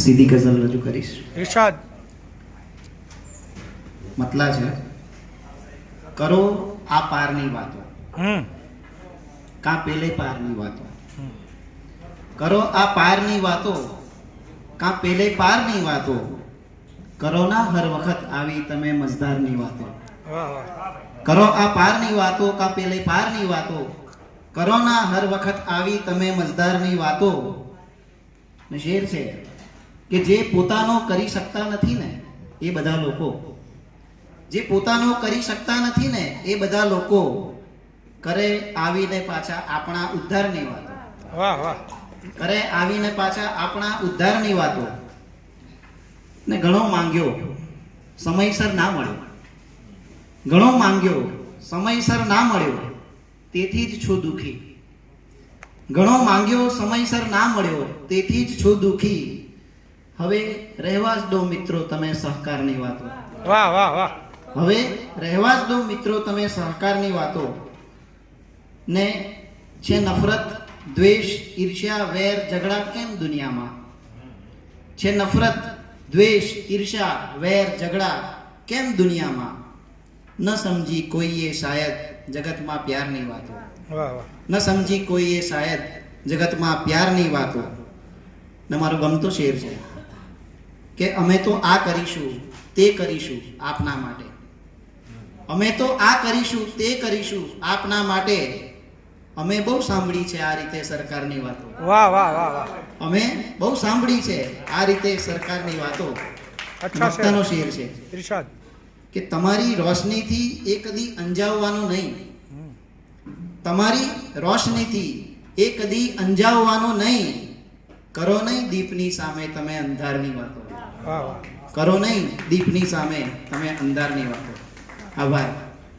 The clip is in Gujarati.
સીધી ગઝલ રજૂ કરીશ. ઇરશાદ. મતલા છે, કરો આ પારની વાતો, કાં પેલે પારની વાતો. કરો આ પારની વાતો, કાં પેલે પારની વાતો. કરો ના હર વખત આવી તમે મજદારની વાતો. વાહ વાહ. કરો આ પારની વાતો, કાં પેલે પારની વાતો. કરો ના હર વખત આવી તમે મજદારની વાતો. ને શેર છે કે જે પોતાનો કરી શકતા નથી ને એ બધા લોકો, જે પોતાનો કરી શકતા નથી ને એ બધા લોકો કરે આવીને પાછા આપણા ઉદ્ધારની વાતો. વાહ વાહ. કરે આવીને પાછા આપણા ઉદ્ધારની વાતો. ને ઘણો માંગ્યો સમયસર ના મળ્યો, ઘણો માંગ્યો સમયસર ના મળ્યો, તેથી જ છું દુખી. ઘણો માંગ્યો સમયસર ના મળ્યો, તેથી જ છું દુખી. હવે રહેવા જ દો મિત્રો તમે સહકારની વાતો. વાહ વાહ વાહ. હવે રહેવા જ દો મિત્રો તમે સહકારની વાતો. ને છે નફરત, દ્વેષ, ઈર્ષ્યા, વેર, ઝઘડા કેમ દુનિયામાં? છે નફરત, દ્વેષ, ઈર્ષ્યા, વેર, ઝઘડા કેમ દુનિયામાં? ન સમજી કોઈએ શાયદ જગતમાં પ્યારની વાતો. વાહ વાહ. ન સમજી કોઈએ શાયદ જગતમાં પ્યારની વાતો. ને મારો ગમતો શેર છે કે અમે તો આ કરીશું તે કરીશું આપના માટે. અમે તો આ કરીશું તે કરીશું આપના માટે. અમે બહુ સાંભળી છે આ રીતે સરકારની વાતો. વાહ વાહ વાહ વાહ. અમે બહુ સાંભળી છે આ રીતે સરકારની વાતો. અચ્છા વક્તાનો શેર છે ઇરશાદ. કે તમારી રોશનીથી એ કદી અંજાવવાનું નહીં. તમારી રોશનીથી એ કદી અંજાવવાનું નહીં. કરો નહીં દીપની સામે તમે અંધારની વાતો. વાહ વાહ. કરો નહીં દીપની સામે તમે અંધારની વાતો. આભાર.